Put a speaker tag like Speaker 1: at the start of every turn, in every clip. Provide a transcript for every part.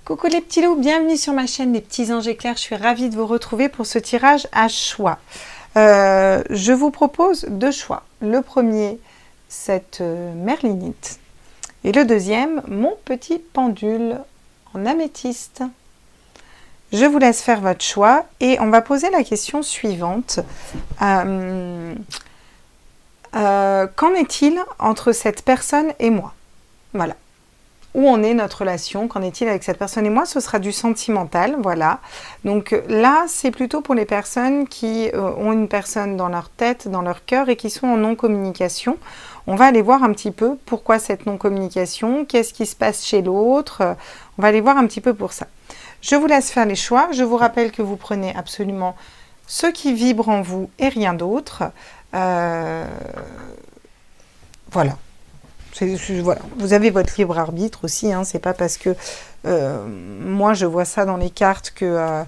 Speaker 1: Coucou les petits loups, bienvenue sur ma chaîne Les Petits Anges Éclairs. Je suis ravie de vous retrouver pour ce tirage à choix. Je vous propose deux choix. Le premier, cette merlinite. Et le deuxième, mon petit pendule en améthyste. Je vous laisse faire votre choix et on va poser la question suivante. Qu'en est-il entre cette personne et moi? Voilà. Où en est notre relation? Qu'en est-il avec cette personne et moi? Ce sera du sentimental, voilà. Donc là, c'est plutôt pour les personnes qui ont une personne dans leur tête, dans leur cœur et qui sont en non-communication. On va aller voir un petit peu pourquoi cette non-communication, qu'est-ce qui se passe chez l'autre. On va aller voir un petit peu pour ça. Je vous laisse faire les choix. Je vous rappelle que vous prenez absolument ce qui vibre en vous et rien d'autre. Voilà. Voilà. Vous avez votre libre arbitre aussi, hein. C'est pas parce que moi je vois ça dans les cartes que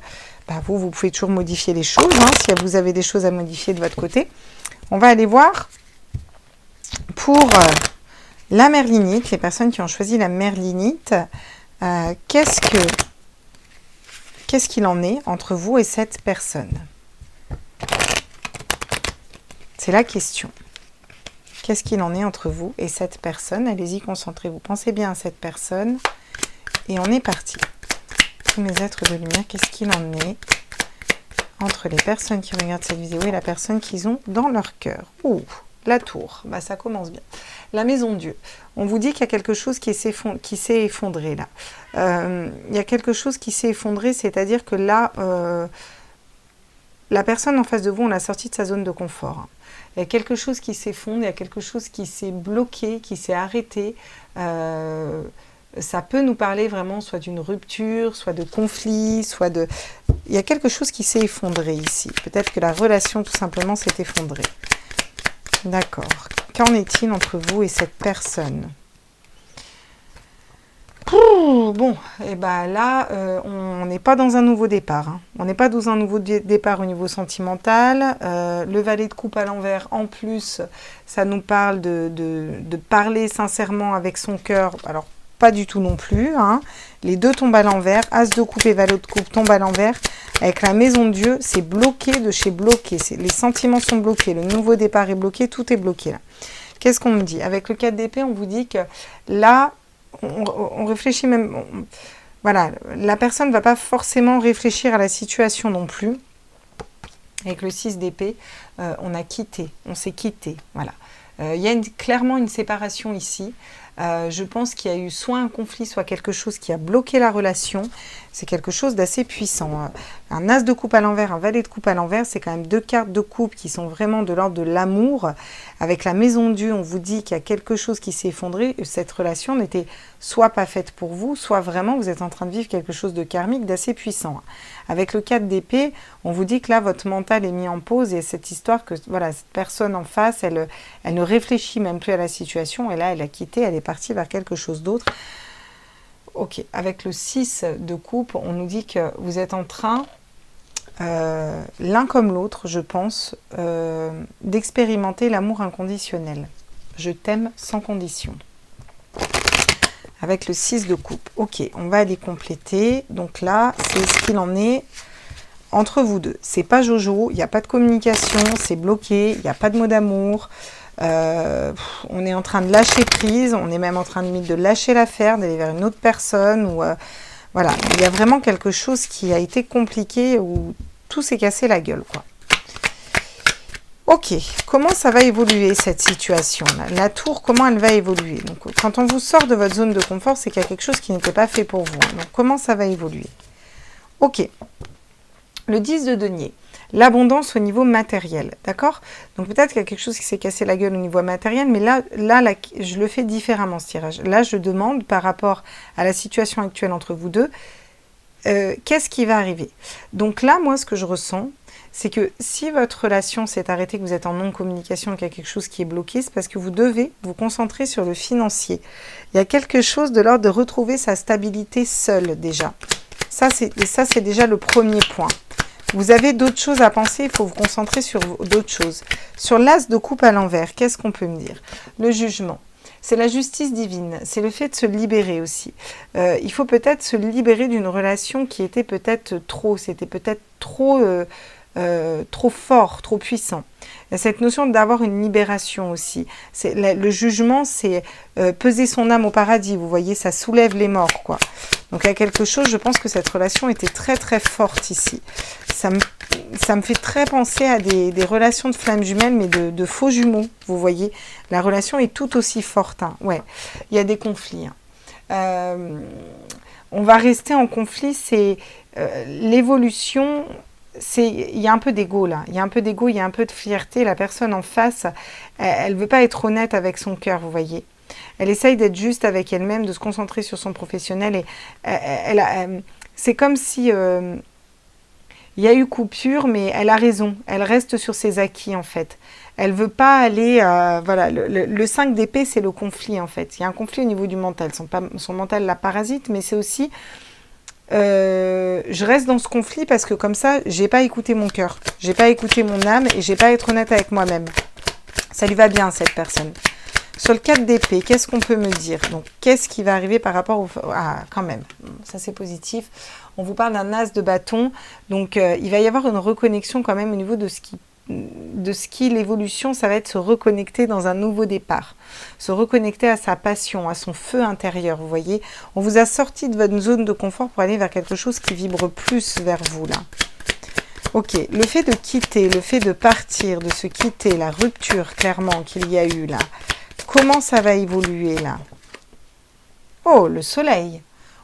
Speaker 1: vous pouvez toujours modifier les choses, hein, si vous avez des choses à modifier de votre côté. On va aller voir pour la merlinite, les personnes qui ont choisi la merlinite, qu'est-ce qu'il en est entre vous et cette personne? C'est la question. Qu'est-ce qu'il en est entre vous et cette personne? Allez-y, concentrez-vous. Pensez bien à cette personne. Et on est parti. Tous mes êtres de lumière, qu'est-ce qu'il en est entre les personnes qui regardent cette vidéo et la personne qu'ils ont dans leur cœur? Ouh, la tour. Bah, ça commence bien. La maison de Dieu. On vous dit qu'il y a quelque chose qui s'est effondré là. Il y a quelque chose qui s'est effondré, c'est-à-dire que là, la personne en face de vous, on l'a sortie de sa zone de confort. Il y a quelque chose qui s'effondre, il y a quelque chose qui s'est bloqué, qui s'est arrêté. Ça peut nous parler vraiment soit d'une rupture, soit de conflit, soit de... Il y a quelque chose qui s'est effondré ici. Peut-être que la relation tout simplement s'est effondrée. D'accord. Qu'en est-il entre vous et cette personne? Bon, et ben là, on n'est pas dans un nouveau départ. Hein. On n'est pas dans un nouveau départ au niveau sentimental. Le valet de coupe à l'envers, en plus, ça nous parle de parler sincèrement avec son cœur. Alors, pas du tout non plus. Hein. Les deux tombent à l'envers. As de coupe et valet de coupe tombent à l'envers. Avec la maison de Dieu, c'est bloqué de chez bloqué. Les sentiments sont bloqués. Le nouveau départ est bloqué. Tout est bloqué là. Qu'est-ce qu'on me dit? Avec le 4 d'épée, on vous dit que là, on réfléchit même... voilà, la personne ne va pas forcément réfléchir à la situation non plus. Avec le 6 d'épée, on s'est quitté. Voilà. Il y a clairement une séparation ici. Je pense qu'il y a eu soit un conflit, soit quelque chose qui a bloqué la relation. C'est quelque chose d'assez puissant. Un as de coupe à l'envers, un valet de coupe à l'envers, c'est quand même deux cartes de coupe qui sont vraiment de l'ordre de l'amour. Avec la maison de Dieu, on vous dit qu'il y a quelque chose qui s'est effondré. Cette relation n'était soit pas faite pour vous, soit vraiment vous êtes en train de vivre quelque chose de karmique, d'assez puissant. Avec le 4 d'épée, on vous dit que là, votre mental est mis en pause et cette histoire que voilà, cette personne en face, elle ne réfléchit même plus à la situation et là, elle a quitté, elle est partie vers quelque chose d'autre. Ok, avec le 6 de coupe, on nous dit que vous êtes en train, l'un comme l'autre, je pense, d'expérimenter l'amour inconditionnel. Je t'aime sans condition. Avec le 6 de coupe. Ok, on va aller compléter. Donc là, c'est ce qu'il en est entre vous deux. C'est pas Jojo, il n'y a pas de communication, c'est bloqué, il n'y a pas de mot d'amour. On est en train de lâcher prise, on est même en train de lâcher l'affaire, d'aller vers une autre personne. Ou voilà, il y a vraiment quelque chose qui a été compliqué où tout s'est cassé la gueule, quoi. Ok, comment ça va évoluer cette situation-là? La tour, comment elle va évoluer? Donc, quand on vous sort de votre zone de confort, c'est qu'il y a quelque chose qui n'était pas fait pour vous. Donc, comment ça va évoluer? Ok, le 10 de denier, l'abondance au niveau matériel, d'accord? Donc, peut-être qu'il y a quelque chose qui s'est cassé la gueule au niveau matériel, mais là, je le fais différemment, ce tirage. Là, je demande, par rapport à la situation actuelle entre vous deux, qu'est-ce qui va arriver? Donc là, moi, ce que je ressens, c'est que si votre relation s'est arrêtée, que vous êtes en non-communication, qu'il y a quelque chose qui est bloqué, c'est parce que vous devez vous concentrer sur le financier. Il y a quelque chose de l'ordre de retrouver sa stabilité seule déjà. Ça, c'est déjà le premier point. Vous avez d'autres choses à penser, il faut vous concentrer sur d'autres choses. Sur l'as de coupe à l'envers, qu'est-ce qu'on peut me dire? Le jugement. C'est la justice divine, c'est le fait de se libérer aussi. Il faut peut-être se libérer d'une relation qui était peut-être trop, c'était peut-être trop fort, trop puissant. Il y a cette notion d'avoir une libération aussi. Le jugement, c'est peser son âme au paradis, vous voyez, ça soulève les morts, quoi. Donc il y a quelque chose, je pense que cette relation était très très forte ici. Ça me fait très penser à des relations de flammes jumelles, mais de faux jumeaux, vous voyez. La relation est tout aussi forte, hein. Ouais, il y a des conflits, hein. On va rester en conflit, c'est l'évolution, il y a un peu d'ego là, il y a un peu d'ego, il y a un peu de fierté. La personne en face, elle veut pas être honnête avec son cœur, vous voyez. Elle essaye d'être juste avec elle-même, de se concentrer sur son professionnel et c'est comme si il y a eu coupure, mais elle a raison. Elle reste sur ses acquis, en fait. Elle veut pas aller... voilà, le 5 d'épée, c'est le conflit, en fait. Il y a un conflit au niveau du mental. Son mental la parasite, mais c'est aussi... je reste dans ce conflit parce que comme ça, j'ai pas écouté mon cœur. J'ai pas écouté mon âme et j'ai pas été honnête avec moi-même. Ça lui va bien, cette personne. Sur le 4 d'épée, qu'est-ce qu'on peut me dire? Donc, qu'est-ce qui va arriver par rapport au... Ah, quand même, ça c'est positif. On vous parle d'un as de bâton. Donc, il va y avoir une reconnexion quand même au niveau de ce qui l'évolution, ça va être se reconnecter dans un nouveau départ. Se reconnecter à sa passion, à son feu intérieur, vous voyez. On vous a sorti de votre zone de confort pour aller vers quelque chose qui vibre plus vers vous, là. Ok, le fait de quitter, le fait de partir, de se quitter, la rupture, clairement, qu'il y a eu, là. Comment ça va évoluer là? Oh, le soleil.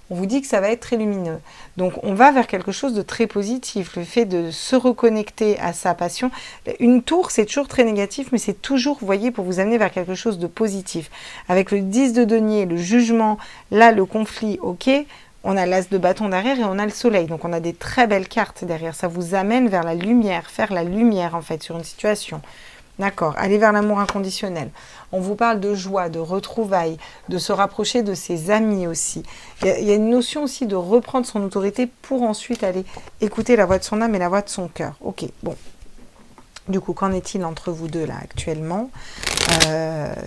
Speaker 1: On vous dit que ça va être très lumineux. Donc, on va vers quelque chose de très positif. Le fait de se reconnecter à sa passion. Une tour, c'est toujours très négatif, mais c'est toujours, vous voyez, pour vous amener vers quelque chose de positif. Avec le 10 de denier, le jugement, là, le conflit, ok. On a l'as de bâton derrière et on a le soleil. Donc, on a des très belles cartes derrière. Ça vous amène vers la lumière, faire la lumière, en fait, sur une situation. D'accord, aller vers l'amour inconditionnel. On vous parle de joie, de retrouvailles, de se rapprocher de ses amis aussi. Il y a une notion aussi de reprendre son autorité pour ensuite aller écouter la voix de son âme et la voix de son cœur. Ok, bon. Du coup, qu'en est-il entre vous deux là actuellement?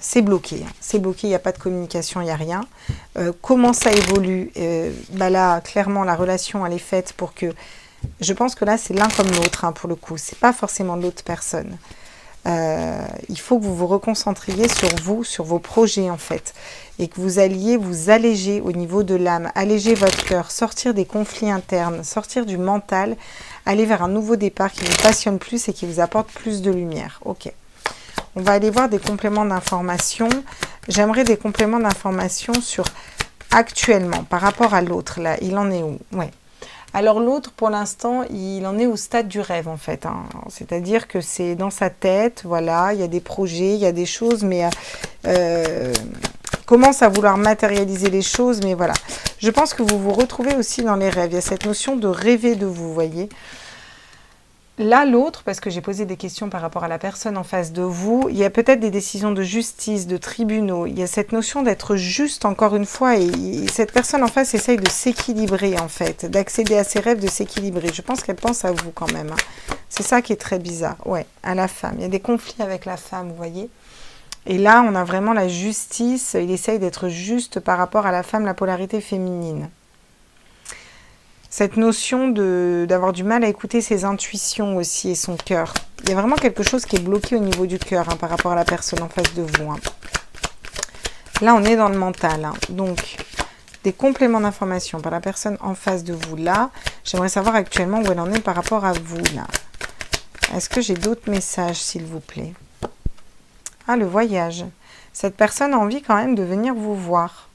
Speaker 1: C'est bloqué. C'est bloqué, il n'y a pas de communication, il n'y a rien. Comment ça évolue? Là, clairement, la relation, elle est faite pour que... Je pense que là, c'est l'un comme l'autre, hein, pour le coup. C'est pas forcément l'autre personne. Il faut que vous vous reconcentriez sur vous, sur vos projets en fait, et que vous alliez vous alléger au niveau de l'âme, alléger votre cœur, sortir des conflits internes, sortir du mental, aller vers un nouveau départ qui vous passionne plus et qui vous apporte plus de lumière. Ok. On va aller voir des compléments d'information. J'aimerais des compléments d'information sur actuellement, par rapport à l'autre, là, il en est où? Ouais. Alors l'autre, pour l'instant, il en est au stade du rêve, en fait. Hein. C'est-à-dire que c'est dans sa tête, voilà, il y a des projets, il y a des choses, mais commence à vouloir matérialiser les choses, mais voilà. Je pense que vous vous retrouvez aussi dans les rêves. Il y a cette notion de rêver de vous, voyez. Là, l'autre, parce que j'ai posé des questions par rapport à la personne en face de vous, il y a peut-être des décisions de justice, de tribunaux. Il y a cette notion d'être juste, encore une fois, et cette personne en face essaye de s'équilibrer, en fait, d'accéder à ses rêves, de s'équilibrer. Je pense qu'elle pense à vous, quand même. Hein. C'est ça qui est très bizarre. Ouais, à la femme. Il y a des conflits avec la femme, vous voyez. Et là, on a vraiment la justice. Il essaye d'être juste par rapport à la femme, la polarité féminine. Cette notion d'avoir du mal à écouter ses intuitions aussi et son cœur. Il y a vraiment quelque chose qui est bloqué au niveau du cœur hein, par rapport à la personne en face de vous. Hein. Là, on est dans le mental. Hein. Donc, des compléments d'information par la personne en face de vous. Là, j'aimerais savoir actuellement où elle en est par rapport à vous. Là. Est-ce que j'ai d'autres messages, s'il vous plaît? Ah, le voyage. Cette personne a envie quand même de venir vous voir.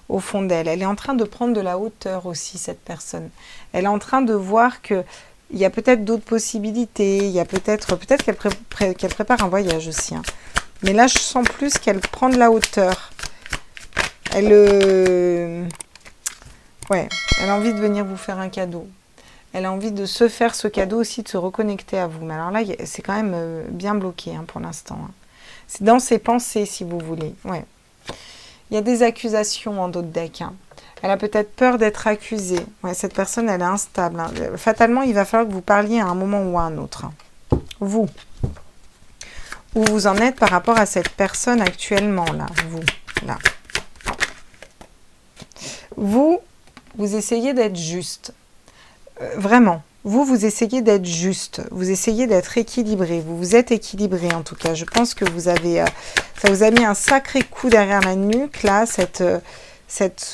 Speaker 1: Au fond d'elle. Elle est en train de prendre de la hauteur aussi, cette personne. Elle est en train de voir qu'il y a peut-être d'autres possibilités, il y a peut-être qu'elle prépare un voyage aussi. Hein. Mais là, je sens plus qu'elle prend de la hauteur. Elle a envie de venir vous faire un cadeau. Elle a envie de se faire ce cadeau aussi, de se reconnecter à vous. Mais alors là, c'est quand même bien bloqué hein, pour l'instant. Hein. C'est dans ses pensées, si vous voulez. Ouais. Il y a des accusations en d'autres decks. Hein. Elle a peut-être peur d'être accusée. Ouais, cette personne, elle est instable. Hein. Fatalement, il va falloir que vous parliez à un moment ou à un autre. Hein. Vous. Où vous en êtes par rapport à cette personne actuellement, là. Vous. là. Vous essayez d'être juste. Vraiment. Vous essayez d'être juste. Vous essayez d'être équilibré. Vous êtes équilibré en tout cas. Je pense que vous avez... ça vous a mis un sacré coup derrière la nuque, là, cette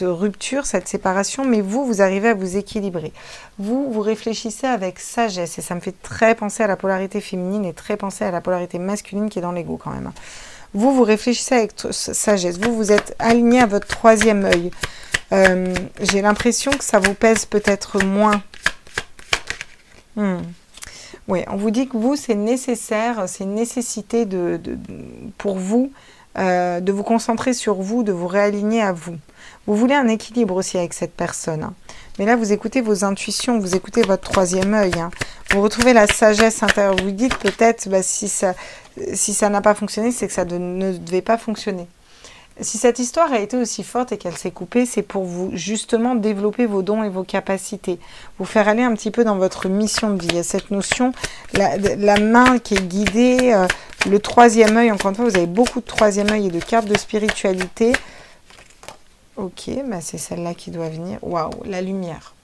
Speaker 1: rupture, cette séparation. Mais vous arrivez à vous équilibrer. Vous réfléchissez avec sagesse. Et ça me fait très penser à la polarité féminine et très penser à la polarité masculine qui est dans l'ego quand même. Vous réfléchissez avec sagesse. Vous êtes aligné à votre troisième œil. J'ai l'impression que ça vous pèse peut-être moins. Oui, on vous dit que vous, c'est nécessaire, c'est une nécessité pour vous de vous concentrer sur vous, de vous réaligner à vous. Vous voulez un équilibre aussi avec cette personne. Hein. Mais là, vous écoutez vos intuitions, vous écoutez votre troisième œil. Hein. Vous retrouvez la sagesse intérieure. Vous dites peut-être, si ça n'a pas fonctionné, c'est que ça ne devait pas fonctionner. Si cette histoire a été aussi forte et qu'elle s'est coupée, c'est pour vous justement développer vos dons et vos capacités. Vous faire aller un petit peu dans votre mission de vie. Il y a cette notion, la main qui est guidée, le troisième œil. Encore une fois, vous avez beaucoup de troisième œil et de cartes de spiritualité. Ok, bah c'est celle-là qui doit venir. Waouh, la lumière.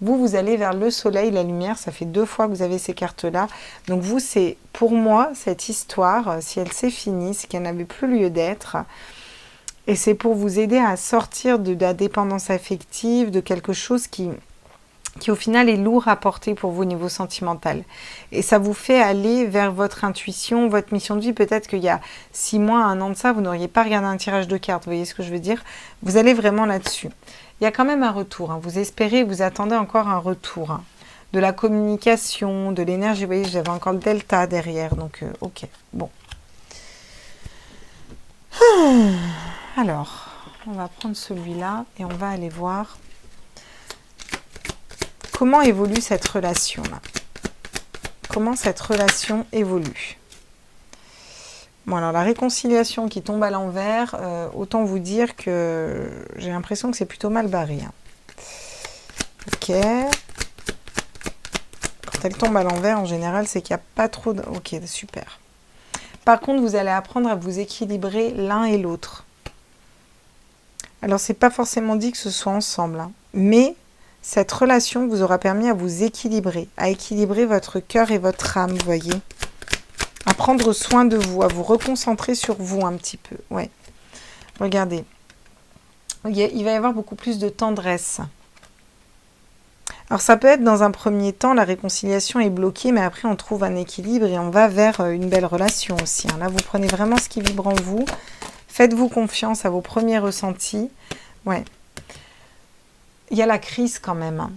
Speaker 1: Vous allez vers le soleil, la lumière. Ça fait 2 fois que vous avez ces cartes-là. Donc vous, c'est pour moi, cette histoire, si elle s'est finie, c'est qu'elle n'avait plus lieu d'être. Et c'est pour vous aider à sortir de la dépendance affective, de quelque chose qui au final est lourd à porter pour vous au niveau sentimental. Et ça vous fait aller vers votre intuition, votre mission de vie. Peut-être qu'il y a 6 mois, 1 an de ça, vous n'auriez pas regardé un tirage de cartes. Vous voyez ce que je veux dire? Vous allez vraiment là-dessus. Il y a quand même un retour. Hein. Vous espérez, vous attendez encore un retour. Hein. De la communication, de l'énergie. Vous voyez, j'avais encore le delta derrière. Donc, ok, bon. Alors, on va prendre celui-là et on va aller voir comment évolue cette relation-là. Comment cette relation évolue. Bon, alors la réconciliation qui tombe à l'envers, autant vous dire que j'ai l'impression que c'est plutôt mal barré. Hein. Ok. Quand elle tombe à l'envers, en général, c'est qu'il n'y a pas trop de... Ok, super. Par contre, vous allez apprendre à vous équilibrer l'un et l'autre. Alors, c'est pas forcément dit que ce soit ensemble, hein, mais cette relation vous aura permis à vous équilibrer, à équilibrer votre cœur et votre âme, vous voyez. À prendre soin de vous, à vous reconcentrer sur vous un petit peu, ouais. Regardez, il va y avoir beaucoup plus de tendresse. Alors, ça peut être dans un premier temps, la réconciliation est bloquée, mais après, on trouve un équilibre et on va vers une belle relation aussi. Hein. Là, vous prenez vraiment ce qui vibre en vous. Faites-vous confiance à vos premiers ressentis. Ouais. Il y a la crise quand même. Hein.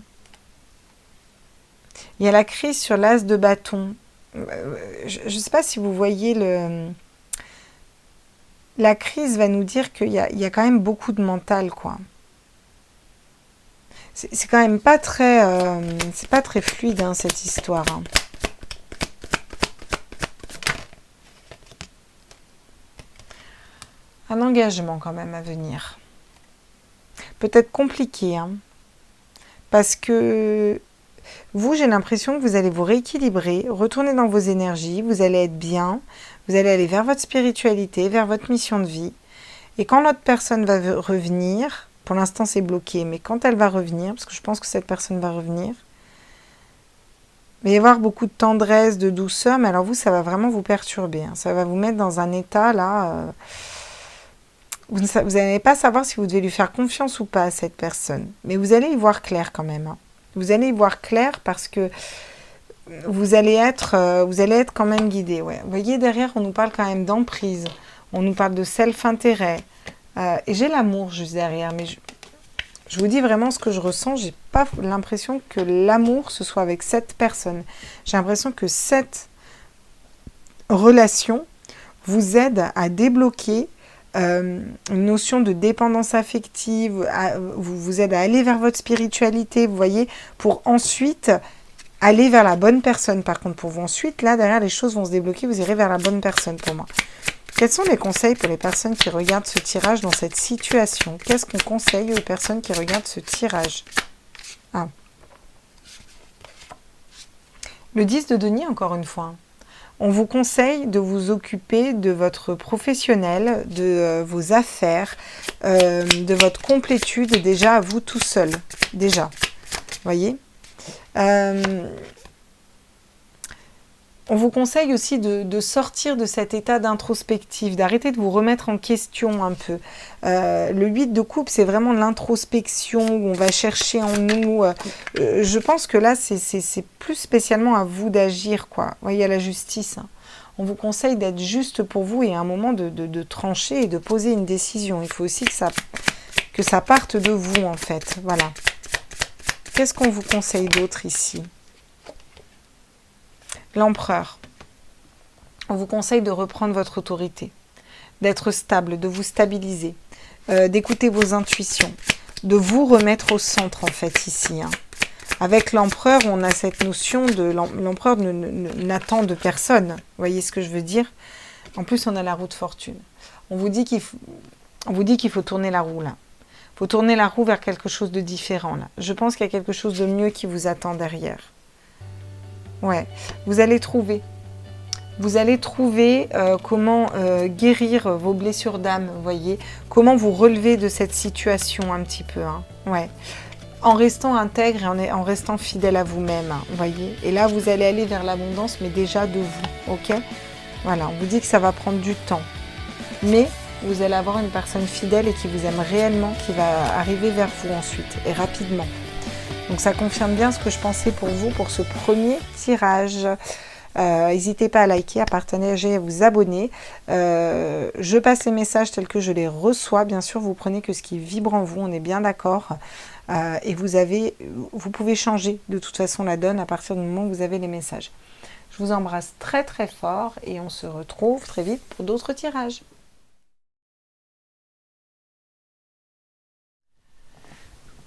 Speaker 1: Il y a la crise sur l'as de bâton. Je ne sais pas si vous voyez le... La crise va nous dire qu'il y a quand même beaucoup de mental, quoi. C'est quand même pas très... c'est pas très fluide, hein, cette histoire. Hein. Un engagement quand même à venir. Peut-être compliqué, hein, parce que vous, j'ai l'impression que vous allez vous rééquilibrer, retourner dans vos énergies, vous allez être bien, vous allez aller vers votre spiritualité, vers votre mission de vie. Et quand l'autre personne va revenir, pour l'instant c'est bloqué, mais quand elle va revenir, parce que je pense que cette personne va revenir, il va y avoir beaucoup de tendresse, de douceur, mais alors vous, ça va vraiment vous perturber. Hein, ça va vous mettre dans un état là... vous n'allez pas savoir si vous devez lui faire confiance ou pas à cette personne. Mais vous allez y voir clair quand même. Hein. Vous allez y voir clair parce que vous allez être quand même guidé. Ouais. Vous voyez, derrière, on nous parle quand même d'emprise. On nous parle de self-intérêt. Et j'ai l'amour juste derrière. Mais je vous dis vraiment ce que je ressens. Je n'ai pas l'impression que l'amour, ce soit avec cette personne. J'ai l'impression que cette relation vous aide à débloquer une notion de dépendance affective, vous aide à aller vers votre spiritualité, vous voyez, pour ensuite aller vers la bonne personne. Par contre, pour vous, ensuite, là, derrière, les choses vont se débloquer, vous irez vers la bonne personne pour moi. Quels sont les conseils pour les personnes qui regardent ce tirage dans cette situation? Qu'est-ce qu'on conseille aux personnes qui regardent ce tirage? Le 10 de denier, encore une fois. On vous conseille de vous occuper de votre professionnel, de vos affaires, de votre complétude déjà à vous tout seul. Déjà, voyez. On vous conseille aussi de sortir de cet état d'introspective, d'arrêter de vous remettre en question un peu. Le 8 de coupe, c'est vraiment l'introspection où on va chercher en nous. Je pense que là, c'est plus spécialement à vous d'agir, quoi. Vous voyez, à la justice. Hein. On vous conseille d'être juste pour vous et à un moment de trancher et de poser une décision. Il faut aussi que ça parte de vous, en fait. Voilà. Qu'est-ce qu'on vous conseille d'autre ici ? L'empereur, on vous conseille de reprendre votre autorité, d'être stable, de vous stabiliser, d'écouter vos intuitions, de vous remettre au centre en fait ici. Hein. Avec l'empereur, on a cette notion de l'empereur n'attend de personne. Vous voyez ce que je veux dire? En plus, on a la roue de fortune. On vous dit qu'il faut tourner la roue là. Il faut tourner la roue vers quelque chose de différent là. Je pense qu'il y a quelque chose de mieux qui vous attend derrière. Ouais, vous allez trouver comment guérir vos blessures d'âme, vous voyez, comment vous relever de cette situation un petit peu, hein, ouais, en restant intègre et en restant fidèle à vous-même, hein, vous voyez, et là vous allez aller vers l'abondance, mais déjà de vous, ok, voilà, on vous dit que ça va prendre du temps, mais vous allez avoir une personne fidèle et qui vous aime réellement, qui va arriver vers vous ensuite, et rapidement. Donc ça confirme bien ce que je pensais pour vous pour ce premier tirage. N'hésitez pas à liker, à partager, à vous abonner. Je passe les messages tels que je les reçois. Bien sûr, vous prenez que ce qui vibre en vous, on est bien d'accord. Et vous pouvez changer de toute façon la donne à partir du moment où vous avez les messages. Je vous embrasse très très fort et on se retrouve très vite pour d'autres tirages.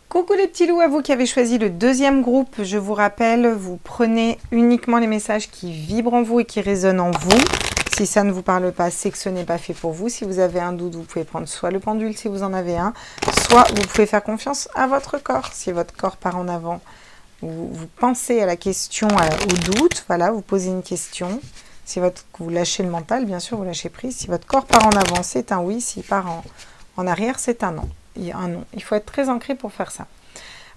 Speaker 1: Coucou les petits loups, à vous qui avez choisi le deuxième groupe, je vous rappelle, vous prenez uniquement les messages qui vibrent en vous et qui résonnent en vous. Si ça ne vous parle pas, c'est que ce n'est pas fait pour vous. Si vous avez un doute, vous pouvez prendre soit le pendule si vous en avez un, soit vous pouvez faire confiance à votre corps. Si votre corps part en avant, vous pensez à la question, au doute, voilà, vous posez une question. Si vous lâchez le mental, bien sûr, vous lâchez prise. Si votre corps part en avant, c'est un oui. S'il part en arrière, c'est un non. Il faut être très ancré pour faire ça.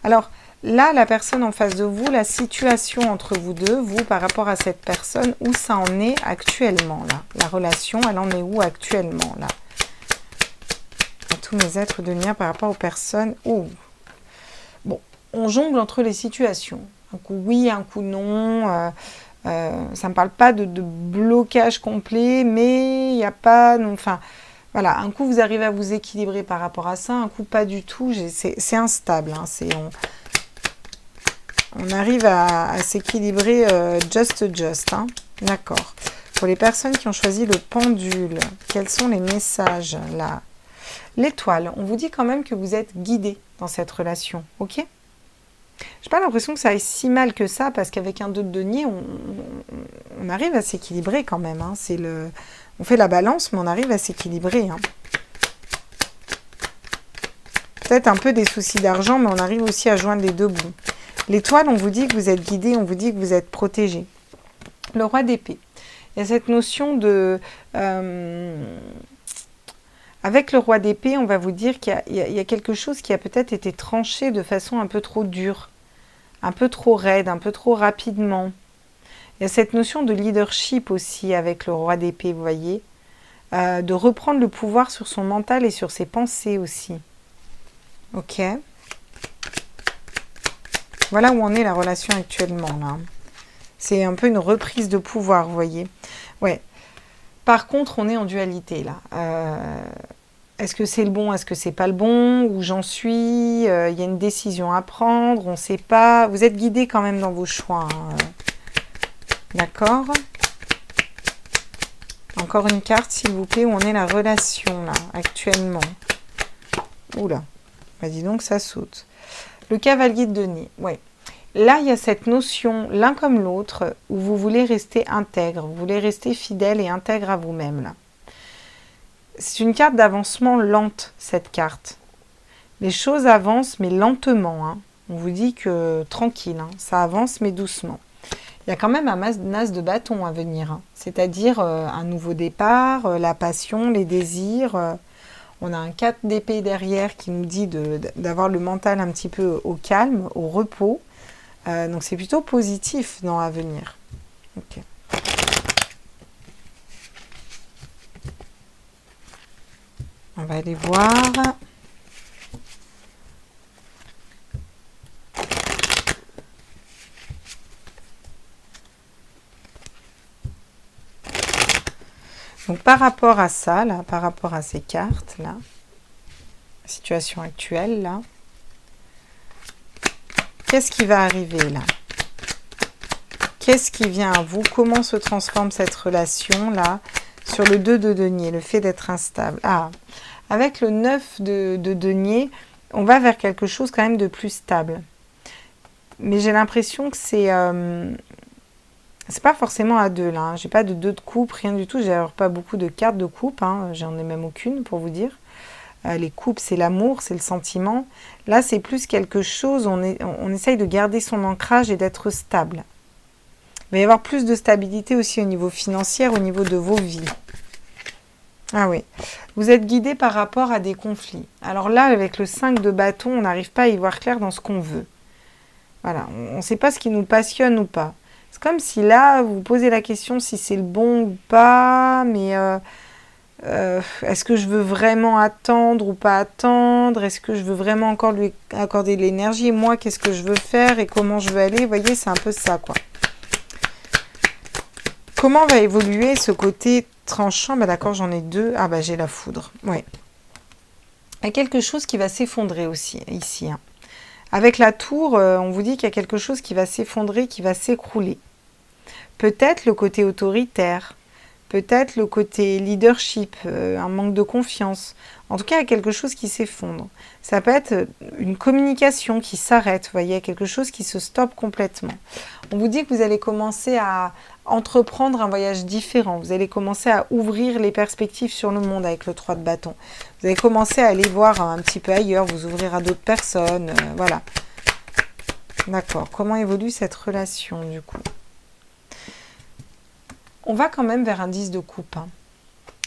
Speaker 1: Alors là, la personne en face de vous, la situation entre vous deux, vous par rapport à cette personne, où ça en est actuellement là? La relation, elle en est où actuellement là? À tous mes êtres de lumière par rapport aux personnes. Oh. Bon, on jongle entre les situations. Un coup oui, un coup non. Ça ne me parle pas de blocage complet, mais il n'y a pas... Enfin, voilà, un coup vous arrivez à vous équilibrer par rapport à ça, un coup pas du tout, c'est instable. Hein, on arrive à s'équilibrer just. Hein, d'accord. Pour les personnes qui ont choisi le pendule, quels sont les messages là? L'étoile, on vous dit quand même que vous êtes guidé dans cette relation, ok? J'ai pas l'impression que ça aille si mal que ça, parce qu'avec un 2 de denier, on arrive à s'équilibrer quand même. Hein, on fait la balance, mais on arrive à s'équilibrer. Hein. Peut-être un peu des soucis d'argent, mais on arrive aussi à joindre les deux bouts. L'étoile, on vous dit que vous êtes guidé, on vous dit que vous êtes protégé. Le roi d'épée. Il y a cette notion de... avec le roi d'épée, on va vous dire qu'il y a quelque chose qui a peut-être été tranché de façon un peu trop dure, un peu trop raide, un peu trop rapidement. Il y a cette notion de leadership aussi avec le roi d'épée, vous voyez, de reprendre le pouvoir sur son mental et sur ses pensées aussi. Ok. Voilà où en est la relation actuellement, là. C'est un peu une reprise de pouvoir, vous voyez. Ouais. Par contre, on est en dualité, là. Est-ce que c'est le bon, est-ce que c'est pas le bon? Où j'en suis? Il y a une décision à prendre, on ne sait pas. Vous êtes guidé quand même dans vos choix. Hein. D'accord. Encore une carte, s'il vous plaît, où on est la relation, là, actuellement. Oula. Bah, dis donc, ça saute. Le cavalier de denier, ouais. Là, il y a cette notion, l'un comme l'autre, où vous voulez rester intègre, vous voulez rester fidèle et intègre à vous-même, là. C'est une carte d'avancement lente, cette carte. Les choses avancent, mais lentement. Hein. On vous dit que tranquille, hein, ça avance, mais doucement. il y a quand même un as de bâton à venir, hein. C'est-à-dire un nouveau départ, la passion, les désirs. On a un 4 d'épée derrière qui nous dit d'avoir le mental un petit peu au calme, au repos. Donc c'est plutôt positif dans à venir. Ok. On va aller voir. Donc par rapport à ça, là, par rapport à ces cartes, là, la situation actuelle, là, qu'est-ce qui va arriver, là? Qu'est-ce qui vient à vous? Comment se transforme cette relation, là, sur le 2 de denier, le fait d'être instable? Ah, avec le 9 de denier, on va vers quelque chose quand même de plus stable. Mais j'ai l'impression que c'est pas forcément à 2, là. Hein. J'ai pas de 2 de coupe, rien du tout. J'ai alors pas beaucoup de cartes de coupe. Hein. J'en ai même aucune, pour vous dire. Les coupes, c'est l'amour, c'est le sentiment. Là, c'est plus quelque chose, on essaye de garder son ancrage et d'être stable. Il va y avoir plus de stabilité aussi au niveau financier, au niveau de vos vies. Ah oui. Vous êtes guidé par rapport à des conflits. Alors là, avec le 5 de bâton, on n'arrive pas à y voir clair dans ce qu'on veut. Voilà, on ne sait pas ce qui nous passionne ou pas. C'est comme si là, vous vous posez la question si c'est le bon ou pas, mais est-ce que je veux vraiment attendre ou pas attendre? Est-ce que je veux vraiment encore lui accorder de l'énergie? Moi, qu'est-ce que je veux faire et comment je veux aller? Vous voyez, c'est un peu ça, quoi. Comment va évoluer ce côté tranchant? Bah d'accord, j'en ai 2. Ah bah j'ai la foudre. Ouais. Il y a quelque chose qui va s'effondrer aussi, ici. Hein. Avec la tour, on vous dit qu'il y a quelque chose qui va s'effondrer, qui va s'écrouler. Peut-être le côté autoritaire, peut-être le côté leadership, un manque de confiance. En tout cas, il y a quelque chose qui s'effondre. Ça peut être une communication qui s'arrête, vous voyez, quelque chose qui se stoppe complètement. On vous dit que vous allez commencer à entreprendre un voyage différent. Vous allez commencer à ouvrir les perspectives sur le monde avec le 3 de bâton. Vous allez commencer à aller voir un petit peu ailleurs, vous ouvrir à d'autres personnes, voilà. D'accord. Comment évolue cette relation, du coup? On va quand même vers un 10 de coupe. Hein.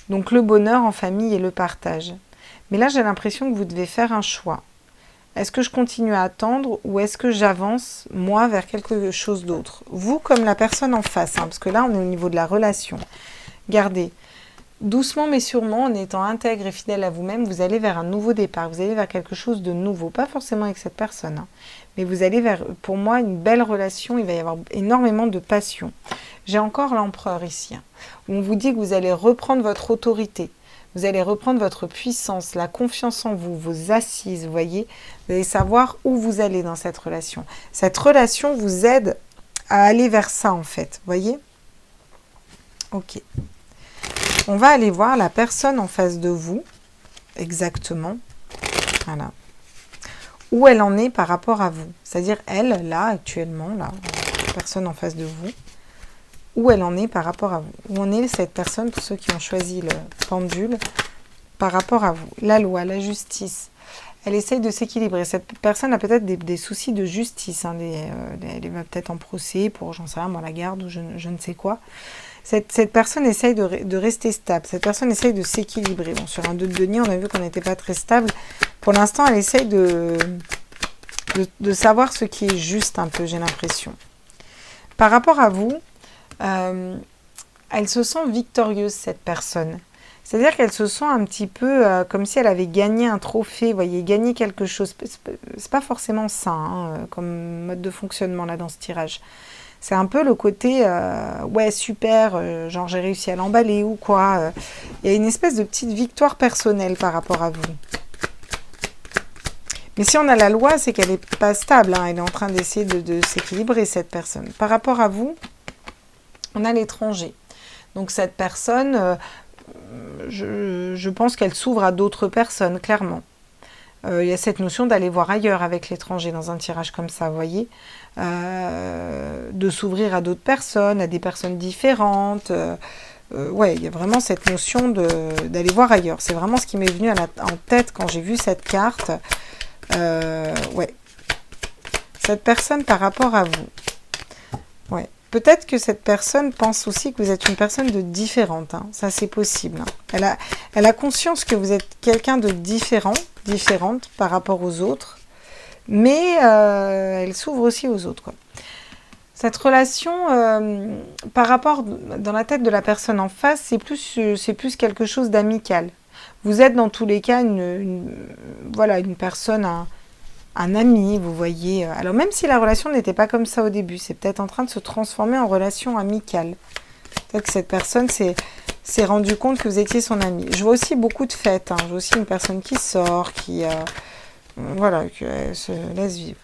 Speaker 1: Donc le bonheur en famille et le partage. Mais là, j'ai l'impression que vous devez faire un choix. Est-ce que je continue à attendre ou est-ce que j'avance, moi, vers quelque chose d'autre? Vous comme la personne en face, hein, parce que là, on est au niveau de la relation. Gardez. Doucement mais sûrement, en étant intègre et fidèle à vous-même, vous allez vers un nouveau départ. Vous allez vers quelque chose de nouveau. Pas forcément avec cette personne, hein, mais vous allez vers, pour moi, une belle relation. Il va y avoir énormément de passion. J'ai encore l'empereur ici, hein, où on vous dit que vous allez reprendre votre autorité. Vous allez reprendre votre puissance, la confiance en vous, vos assises, vous voyez. Vous allez savoir où vous allez dans cette relation. Cette relation vous aide à aller vers ça, en fait, vous voyez. Ok. On va aller voir la personne en face de vous, exactement, voilà, où elle en est par rapport à vous. C'est-à-dire, elle, là, actuellement, là, la personne en face de vous, où elle en est par rapport à vous. Où en est cette personne, pour ceux qui ont choisi le pendule, par rapport à vous. La loi, la justice, elle essaye de s'équilibrer. Cette personne a peut-être des soucis de justice. Hein, elle va peut-être en procès pour, j'en sais rien, moi, la garde ou je ne sais quoi. Cette personne essaye de rester stable. Cette personne essaye de s'équilibrer. Bon, sur un 2 de denier, on a vu qu'on n'était pas très stable. Pour l'instant, elle essaye de savoir ce qui est juste un peu, j'ai l'impression. Par rapport à vous, elle se sent victorieuse, cette personne. C'est-à-dire qu'elle se sent un petit peu comme si elle avait gagné un trophée, vous voyez, gagné quelque chose. C'est pas forcément ça, hein, comme mode de fonctionnement là dans ce tirage. C'est un peu le côté, ouais, super, genre j'ai réussi à l'emballer ou quoi. Il y a une espèce de petite victoire personnelle par rapport à vous. Mais si on a la loi, c'est qu'elle n'est pas stable. Hein, elle est en train d'essayer de s'équilibrer, cette personne. Par rapport à vous, on a l'étranger. Donc cette personne, je pense qu'elle s'ouvre à d'autres personnes, clairement. Il y a cette notion d'aller voir ailleurs avec l'étranger dans un tirage comme ça, vous voyez, de s'ouvrir à d'autres personnes, à des personnes différentes. Ouais, il y a vraiment cette notion d'aller voir ailleurs. C'est vraiment ce qui m'est venu en tête quand j'ai vu cette carte. Ouais. Cette personne par rapport à vous. Ouais. Peut-être que cette personne pense aussi que vous êtes une personne de différente. Hein. Ça, c'est possible. Hein. Elle a conscience que vous êtes quelqu'un de différent, différente par rapport aux autres. Mais elle s'ouvre aussi aux autres, quoi. Cette relation, par rapport dans la tête de la personne en face, c'est plus quelque chose d'amical. Vous êtes dans tous les cas voilà, une personne, un ami, vous voyez. Alors même si la relation n'était pas comme ça au début, c'est peut-être en train de se transformer en relation amicale. Peut-être que cette personne s'est rendu compte que vous étiez son ami. Je vois aussi beaucoup de fêtes. Hein. Je vois aussi une personne qui sort, voilà, qui se laisse vivre.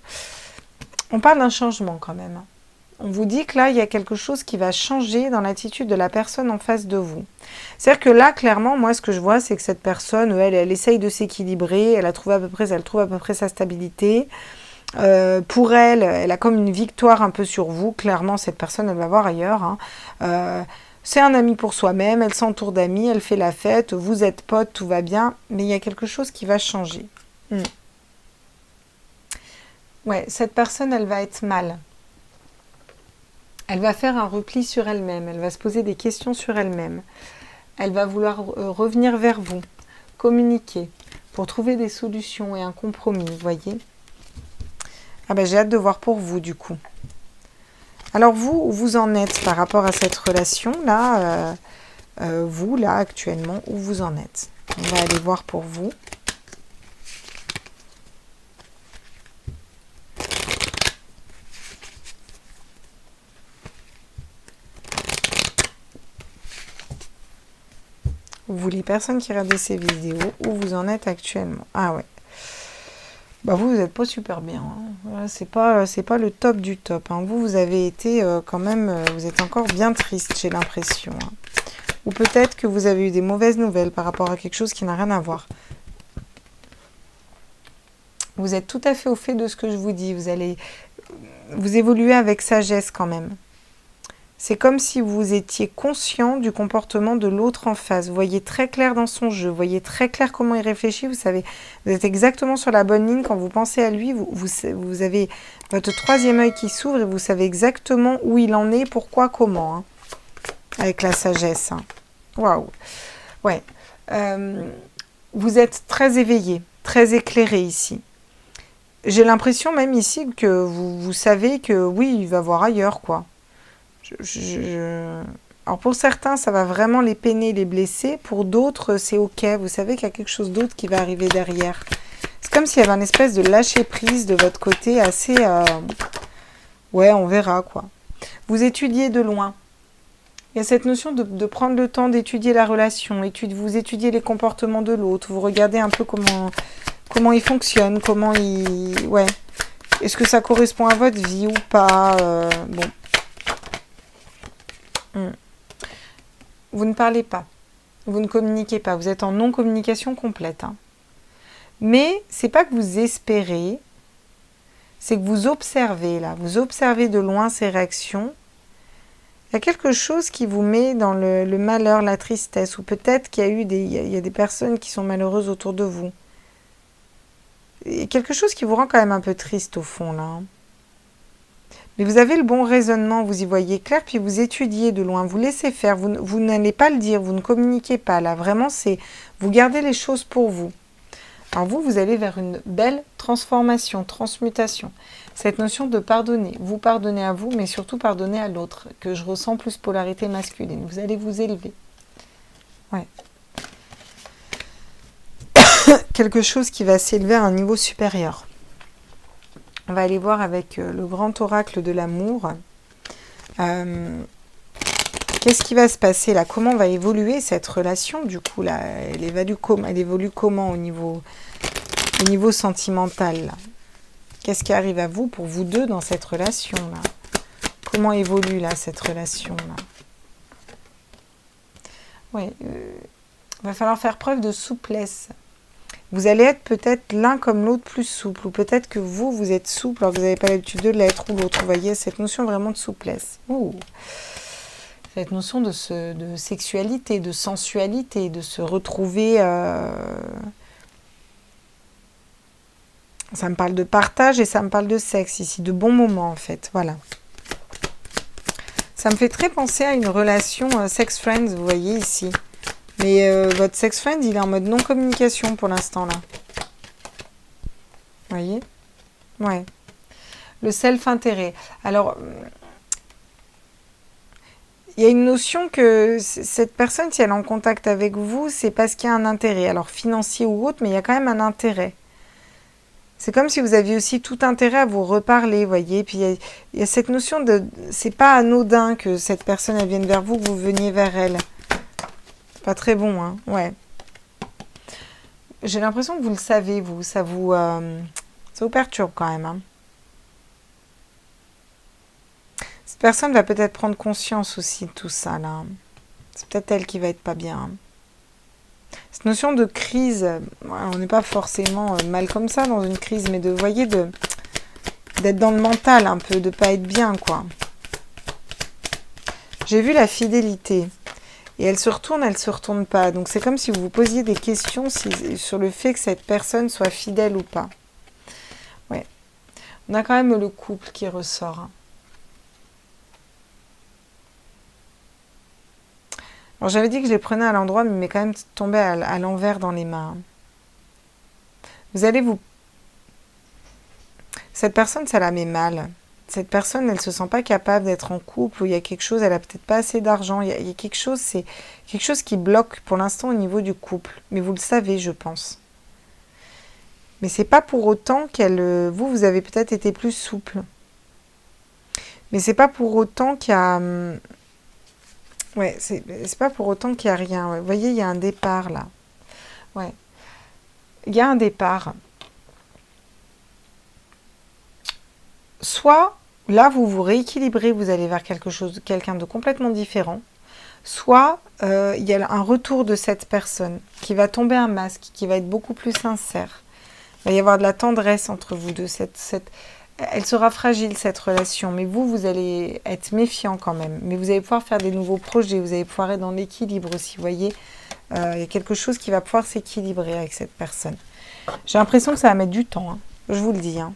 Speaker 1: On parle d'un changement quand même. On vous dit que là, il y a quelque chose qui va changer dans l'attitude de la personne en face de vous. C'est-à-dire que là, clairement, moi, ce que je vois, c'est que cette personne, elle essaye de s'équilibrer, elle trouve à peu près sa stabilité. Pour elle, elle a comme une victoire un peu sur vous. Clairement, cette personne, elle va voir ailleurs. Hein. C'est un ami pour soi-même, elle s'entoure d'amis, elle fait la fête, vous êtes potes, tout va bien, mais il y a quelque chose qui va changer. Ouais, cette personne, elle va être mal. Elle va faire un repli sur elle-même, elle va se poser des questions sur elle-même. Elle va vouloir revenir vers vous, communiquer, pour trouver des solutions et un compromis, vous voyez. Ah ben j'ai hâte de voir pour vous, du coup. Alors vous, où vous en êtes par rapport à cette relation-là, vous, là, actuellement, où vous en êtes? On va aller voir pour vous. Vous, les personnes qui regardent ces vidéos, où vous en êtes actuellement? Ah ouais. Bah vous n'êtes pas super bien. Hein. Voilà, c'est pas le top du top. Hein. Vous avez été quand même, vous êtes encore bien triste, j'ai l'impression. Hein. Ou peut-être que vous avez eu des mauvaises nouvelles par rapport à quelque chose qui n'a rien à voir. Vous êtes tout à fait au fait de ce que je vous dis. Vous évoluez avec sagesse quand même. C'est comme si vous étiez conscient du comportement de l'autre en face. Vous voyez très clair dans son jeu, vous voyez très clair comment il réfléchit, vous savez, vous êtes exactement sur la bonne ligne quand vous pensez à lui, vous avez votre troisième œil qui s'ouvre et vous savez exactement où il en est, pourquoi, comment, hein, avec la sagesse. Hein. Waouh. Ouais. Vous êtes très éveillé, très éclairé ici. J'ai l'impression même ici que vous savez que oui, il va voir ailleurs, quoi. Alors pour certains, ça va vraiment les peiner, les blesser. Pour d'autres, c'est ok. Vous savez qu'il y a quelque chose d'autre qui va arriver derrière. C'est comme s'il y avait une espèce de lâcher-prise de votre côté assez... Ouais, on verra quoi. Vous étudiez de loin. Il y a cette notion de prendre le temps d'étudier la relation. Vous étudiez les comportements de l'autre. Vous regardez un peu comment il fonctionne, comment il... Ouais. Est-ce que ça correspond à votre vie ou pas bon. Vous ne parlez pas, vous ne communiquez pas, vous êtes en non-communication complète. Hein. Mais c'est pas que vous espérez, c'est que vous observez là, vous observez de loin ces réactions. Il y a quelque chose qui vous met dans le malheur, la tristesse, ou peut-être qu'il y a eu il y a des personnes qui sont malheureuses autour de vous. Et quelque chose qui vous rend quand même un peu triste au fond là. Hein. Mais vous avez le bon raisonnement, vous y voyez clair, puis vous étudiez de loin, vous laissez faire, vous n'allez pas le dire, vous ne communiquez pas. Là, vraiment, vous gardez les choses pour vous. Alors vous allez vers une belle transformation, transmutation. Cette notion de pardonner, vous pardonnez à vous, mais surtout pardonner à l'autre, que je ressens plus polarité masculine. Vous allez vous élever. Ouais. Quelque chose qui va s'élever à un niveau supérieur. On va aller voir avec le grand oracle de l'amour. Qu'est-ce qui va se passer là? Comment va évoluer cette relation du coup là? Elle évolue comment au niveau sentimental là? Qu'est-ce qui arrive à vous pour vous deux dans cette relation là? Comment évolue là cette relation là? Oui, va falloir faire preuve de souplesse. Vous allez être peut-être l'un comme l'autre plus souple, ou peut-être que vous êtes souple alors que vous n'avez pas l'habitude de l'être, ou l'autre. Vous voyez, cette notion vraiment de souplesse. Ouh. Cette notion de sexualité, de sensualité, de se retrouver... Ça me parle de partage et ça me parle de sexe ici, de bons moments en fait, voilà. Ça me fait très penser à une relation sex friends, vous voyez ici. Mais votre sex friend, il est en mode non-communication pour l'instant, là. Vous voyez? Ouais. Le self-intérêt. Alors, il y a une notion que cette personne, si elle est en contact avec vous, c'est parce qu'il y a un intérêt. Alors, financier ou autre, mais il y a quand même un intérêt. C'est comme si vous aviez aussi tout intérêt à vous reparler, vous voyez. Puis il y a cette notion de... C'est pas anodin que cette personne, elle vienne vers vous, que vous veniez vers elle. Pas très bon, hein. Ouais. J'ai l'impression que vous le savez, vous. Ça vous perturbe quand même, hein. Cette personne va peut-être prendre conscience aussi de tout ça, là. C'est peut-être elle qui va être pas bien, hein. Cette notion de crise, on n'est pas forcément mal comme ça dans une crise, mais vous voyez, d'être dans le mental un peu, de pas être bien, quoi. J'ai vu la fidélité. Et elle se retourne pas. Donc c'est comme si vous vous posiez des questions sur le fait que cette personne soit fidèle ou pas. Ouais. On a quand même le couple qui ressort, hein. Alors j'avais dit que je les prenais à l'endroit, mais il m'est quand même tombé à l'envers dans les mains. Vous allez vous... Cette personne, ça la met mal. Cette personne, elle ne se sent pas capable d'être en couple, ou il y a quelque chose, elle a peut-être pas assez d'argent, il y a quelque chose, c'est quelque chose qui bloque pour l'instant au niveau du couple. Mais vous le savez, je pense. Mais c'est pas pour autant qu'elle... Vous avez peut-être été plus souple. Mais c'est pas pour autant qu'il y a... Ouais, c'est pas pour autant qu'il n'y a rien. Ouais. Vous voyez, il y a un départ, là. Ouais. Il y a un départ. Soit, là, vous vous rééquilibrez, vous allez vers quelqu'un de complètement différent. Soit, il y a un retour de cette personne qui va tomber un masque, qui va être beaucoup plus sincère. Il va y avoir de la tendresse entre vous deux. Elle sera fragile, cette relation, mais vous allez être méfiant quand même. Mais vous allez pouvoir faire des nouveaux projets, vous allez pouvoir être dans l'équilibre aussi, vous voyez. Il y a quelque chose qui va pouvoir s'équilibrer avec cette personne. J'ai l'impression que ça va mettre du temps, hein. Je vous le dis, hein.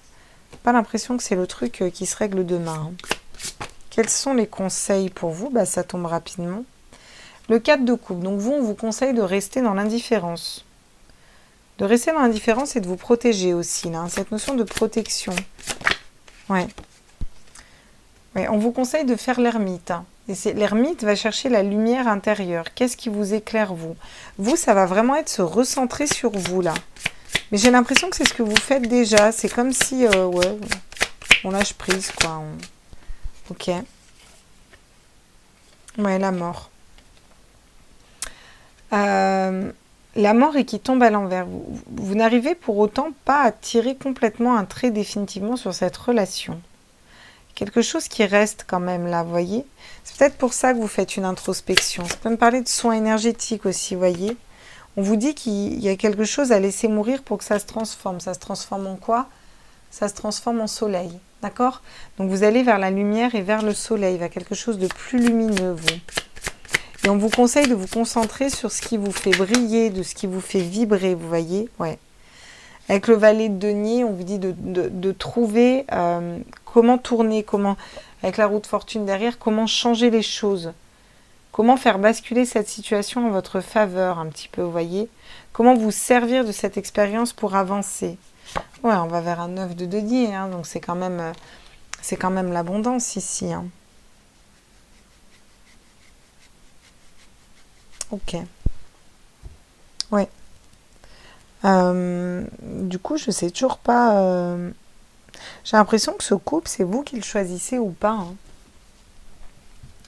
Speaker 1: Pas l'impression que c'est le truc qui se règle demain, hein. Quels sont les conseils pour vous? Bah, ça tombe rapidement. Le 4 de coupe. Donc vous, on vous conseille de rester dans l'indifférence. De rester dans l'indifférence et de vous protéger aussi, là, hein. Cette notion de protection. Ouais. Ouais, on vous conseille de faire l'ermite, hein. Et l'ermite va chercher la lumière intérieure. Qu'est-ce qui vous éclaire, vous? Vous, ça va vraiment être se recentrer sur vous, là. Mais j'ai l'impression que c'est ce que vous faites déjà. C'est comme si, ouais, on lâche prise, quoi. Ok. Ouais, la mort. La mort et qui tombe à l'envers. Vous n'arrivez pour autant pas à tirer complètement un trait définitivement sur cette relation. Quelque chose qui reste quand même là, vous voyez. C'est peut-être pour ça que vous faites une introspection. Ça peut me parler de soins énergétiques aussi, vous voyez. On vous dit qu'il y a quelque chose à laisser mourir pour que ça se transforme. Ça se transforme en quoi? Ça se transforme en soleil, d'accord? Donc vous allez vers la lumière et vers le soleil, vers quelque chose de plus lumineux, vous. Et on vous conseille de vous concentrer sur ce qui vous fait briller, de ce qui vous fait vibrer, vous voyez? Ouais. Avec le valet de denier, on vous dit de trouver comment tourner, avec la roue de fortune derrière, comment changer les choses. Comment faire basculer cette situation en votre faveur un petit peu, vous voyez? Comment vous servir de cette expérience pour avancer? Ouais, on va vers un 9 de denier, hein, donc c'est quand même l'abondance ici, hein. Ok. Ouais. Du coup, je sais toujours pas... J'ai l'impression que ce couple, c'est vous qui le choisissez ou pas, hein.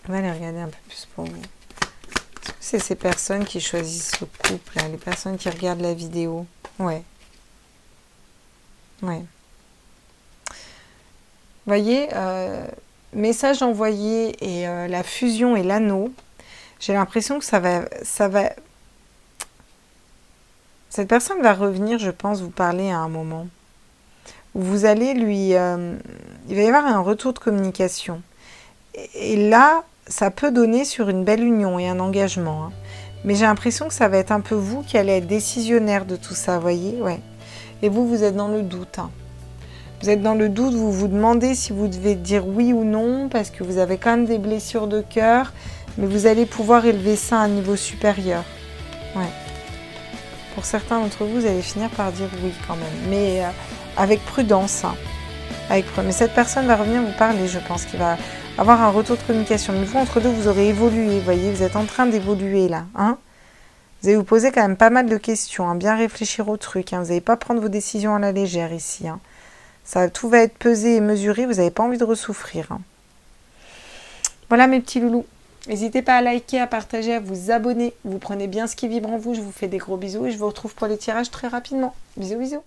Speaker 1: On va aller regarder un peu plus pour vous. Est-ce que c'est ces personnes qui choisissent ce couple, là, les personnes qui regardent la vidéo? Ouais. Ouais. Vous voyez, message envoyé et la fusion et l'anneau, j'ai l'impression que ça va... Cette personne va revenir, je pense, vous parler à un moment. Vous allez lui... il va y avoir un retour de communication. Et là, ça peut donner sur une belle union et un engagement, hein. Mais j'ai l'impression que ça va être un peu vous qui allez être décisionnaire de tout ça, vous voyez? Ouais. Et vous êtes dans le doute, hein. Vous êtes dans le doute, vous vous demandez si vous devez dire oui ou non, parce que vous avez quand même des blessures de cœur, mais vous allez pouvoir élever ça à un niveau supérieur. Ouais. Pour certains d'entre vous, vous allez finir par dire oui quand même, mais avec prudence. Hein. Mais cette personne va revenir vous parler, je pense, qu'il va avoir un retour de communication. Mais vous, entre deux, vous aurez évolué, vous voyez, vous êtes en train d'évoluer là. Hein. Vous allez vous poser quand même pas mal de questions, hein, bien réfléchir au truc. Hein. Vous n'allez pas prendre vos décisions à la légère ici. Hein. Tout va être pesé et mesuré, vous n'avez pas envie de ressouffrir. Hein. Voilà mes petits loulous. N'hésitez pas à liker, à partager, à vous abonner. Vous prenez bien ce qui vibre en vous. Je vous fais des gros bisous et je vous retrouve pour les tirages très rapidement. Bisous, bisous.